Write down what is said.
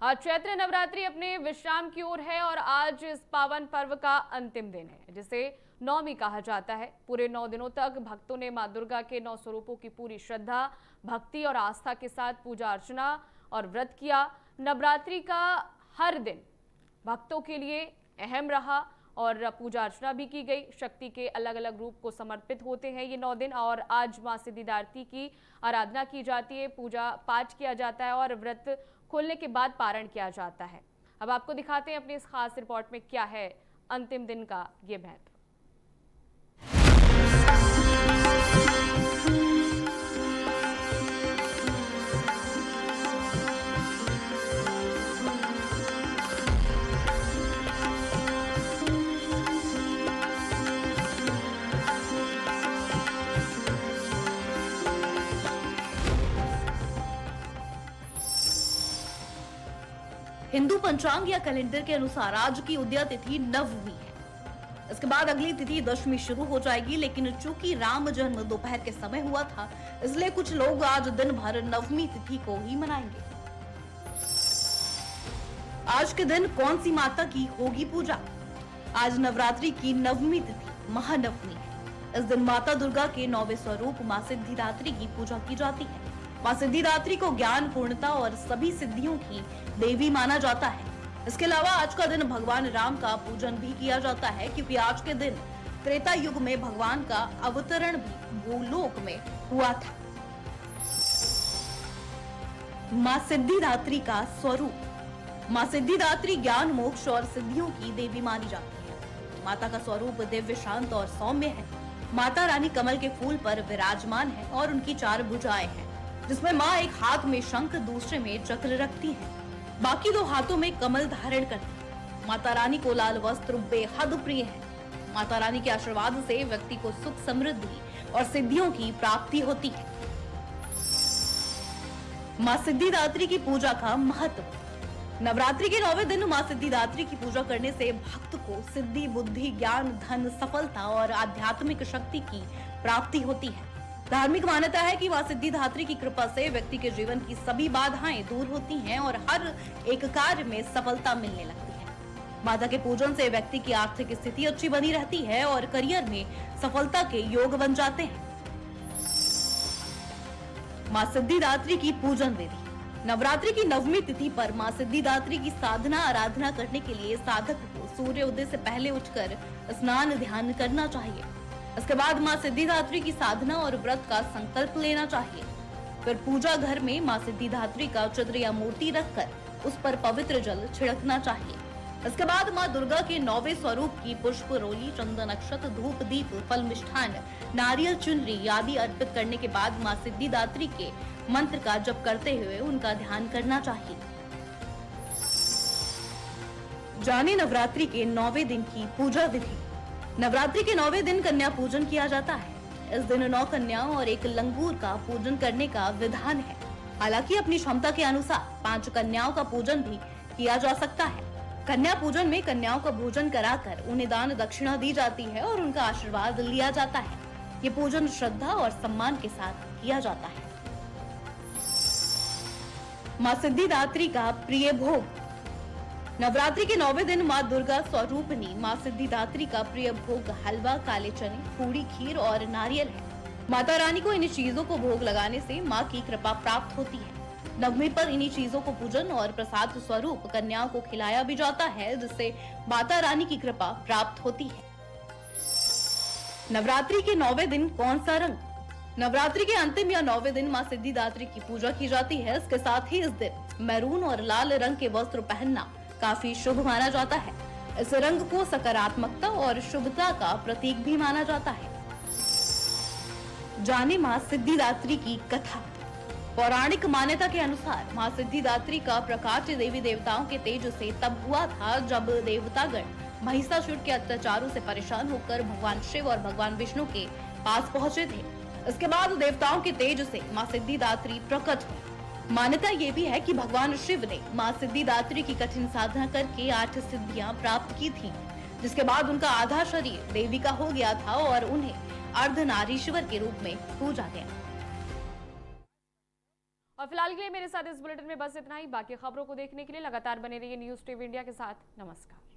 चैत्र नवरात्रि अपने विश्राम की ओर है और आज इस पावन पर्व का अंतिम दिन है, जिसे नवमी कहा जाता है। पूरे 9 दिनों तक भक्तों ने मां दुर्गा के 9 स्वरूपों की पूरी श्रद्धा, भक्ति और आस्था के साथ पूजा अर्चना और व्रत किया। नवरात्रि का हर दिन भक्तों के लिए अहम रहा और पूजा अर्चना भी की गई। शक्ति के अलग अलग रूप को समर्पित होते हैं ये 9 दिन और आज मां सिद्धिदात्री की आराधना की जाती है, पूजा पाठ किया जाता है और व्रत खोलने के बाद पारण किया जाता है। अब आपको दिखाते हैं अपनी इस खास रिपोर्ट में क्या है अंतिम दिन का ये महत्व। हिंदू पंचांग या कैलेंडर के अनुसार आज की उदया तिथि नवमी है। इसके बाद अगली तिथि दशमी शुरू हो जाएगी, लेकिन चूंकि राम जन्म दोपहर के समय हुआ था, इसलिए कुछ लोग आज दिन भर नवमी तिथि को ही मनाएंगे। आज के दिन कौन सी माता की होगी पूजा? आज नवरात्रि की नवमी तिथि महानवमी है। इस दिन माता दुर्गा के 9वें स्वरूप मां सिद्धिदात्री की पूजा की जाती है। मां सिद्धिदात्री को ज्ञान, पूर्णता और सभी सिद्धियों की देवी माना जाता है। इसके अलावा आज का दिन भगवान राम का पूजन भी किया जाता है, क्योंकि आज के दिन त्रेता युग में भगवान का अवतरण भी भूलोक में हुआ था। मां सिद्धिदात्री का स्वरूप। मां सिद्धिदात्री ज्ञान, मोक्ष और सिद्धियों की देवी मानी जाती है। माता का स्वरूप दिव्य, शांत और सौम्य है। माता रानी कमल के फूल पर विराजमान है और उनकी 4 भुजाएं हैं, जिसमें माँ एक हाथ में शंख, दूसरे में चक्र रखती हैं। बाकी 2 हाथों में कमल धारण करती है। माता रानी को लाल वस्त्र बेहद प्रिय है। माता रानी के आशीर्वाद से व्यक्ति को सुख, समृद्धि और सिद्धियों की प्राप्ति होती है। मां सिद्धिदात्री की पूजा का महत्व। नवरात्रि के 9वें दिन मां सिद्धिदात्री की पूजा करने से भक्त को सिद्धि, बुद्धि, ज्ञान, धन, सफलता और आध्यात्मिक शक्ति की प्राप्ति होती है। धार्मिक मान्यता है कि मां सिद्धिदात्री की कृपा से व्यक्ति के जीवन की सभी बाधाएं दूर होती हैं और हर एक कार्य में सफलता मिलने लगती है। माता के पूजन से व्यक्ति की आर्थिक स्थिति अच्छी बनी रहती है और करियर में सफलता के योग बन जाते हैं। मां सिद्धिदात्री की पूजन विधि। नवरात्रि की नवमी तिथि पर मां सिद्धिदात्री की साधना आराधना करने के लिए साधक को सूर्य उदय से पहले उठकर स्नान ध्यान करना चाहिए। इसके बाद मां सिद्धिदात्री की साधना और व्रत का संकल्प लेना चाहिए। फिर पूजा घर में मां सिद्धिदात्री का चित्र या मूर्ति रखकर उस पर पवित्र जल छिड़कना चाहिए। इसके बाद मां दुर्गा के 9वें स्वरूप की पुष्प, रोली, चंदन, अक्षत, धूप, दीप, फल, मिष्ठान, नारियल, चुनरी आदि अर्पित करने के बाद मां सिद्धिदात्री के मंत्र का जप करते हुए उनका ध्यान करना चाहिए। जाने नवरात्रि के 9वें दिन की पूजा विधि। नवरात्रि के 9वें दिन कन्या पूजन किया जाता है। इस दिन 9 कन्याओं और 1 लंगूर का पूजन करने का विधान है। हालांकि अपनी क्षमता के अनुसार 5 कन्याओं का पूजन भी किया जा सकता है। कन्या पूजन में कन्याओं का भोजन कराकर उन्हें दान दक्षिणा दी जाती है और उनका आशीर्वाद लिया जाता है। ये पूजन श्रद्धा और सम्मान के साथ किया जाता है। मां सिद्धिदात्री का प्रिय भोग। नवरात्रि के 9वें दिन मां दुर्गा स्वरूपनी मां सिद्धिदात्री का प्रिय भोग हलवा, काले चने, पूरी, खीर और नारियल है। माता रानी को इन चीजों को भोग लगाने से मां की कृपा प्राप्त होती है। नवमी पर इन्हीं चीजों को पूजन और प्रसाद स्वरूप कन्याओं को खिलाया भी जाता है, जिससे माता रानी की कृपा प्राप्त होती है। नवरात्रि के 9वें दिन कौन सा रंग? नवरात्रि के अंतिम या 9वें दिन मां सिद्धिदात्री की पूजा की जाती है। इसके साथ ही इस दिन मैरून और लाल रंग के वस्त्र पहनना काफी शुभ माना जाता है। इस रंग को सकारात्मकता और शुभता का प्रतीक भी माना जाता है। जाने मां सिद्धिदात्री की कथा। पौराणिक मान्यता के अनुसार मां सिद्धिदात्री का प्रकाश देवी देवताओं के तेज से तब हुआ था, जब देवतागण महिषासुर के अत्याचारों से परेशान होकर भगवान शिव और भगवान विष्णु के पास पहुंचे थे। इसके बाद देवताओं के तेज से मां सिद्धिदात्री प्रकट हुई। मान्यता ये भी है कि भगवान शिव ने मां सिद्धिदात्री की कठिन साधना करके 8 सिद्धियां प्राप्त की थी, जिसके बाद उनका आधा शरीर देवी का हो गया था और उन्हें अर्धनारीश्वर के रूप में पूजा गया। और फिलहाल के लिए मेरे साथ इस बुलेटिन में बस इतना ही। बाकी खबरों को देखने के लिए लगातार बने रहिए न्यूज़ टीवी इंडिया के साथ। नमस्कार।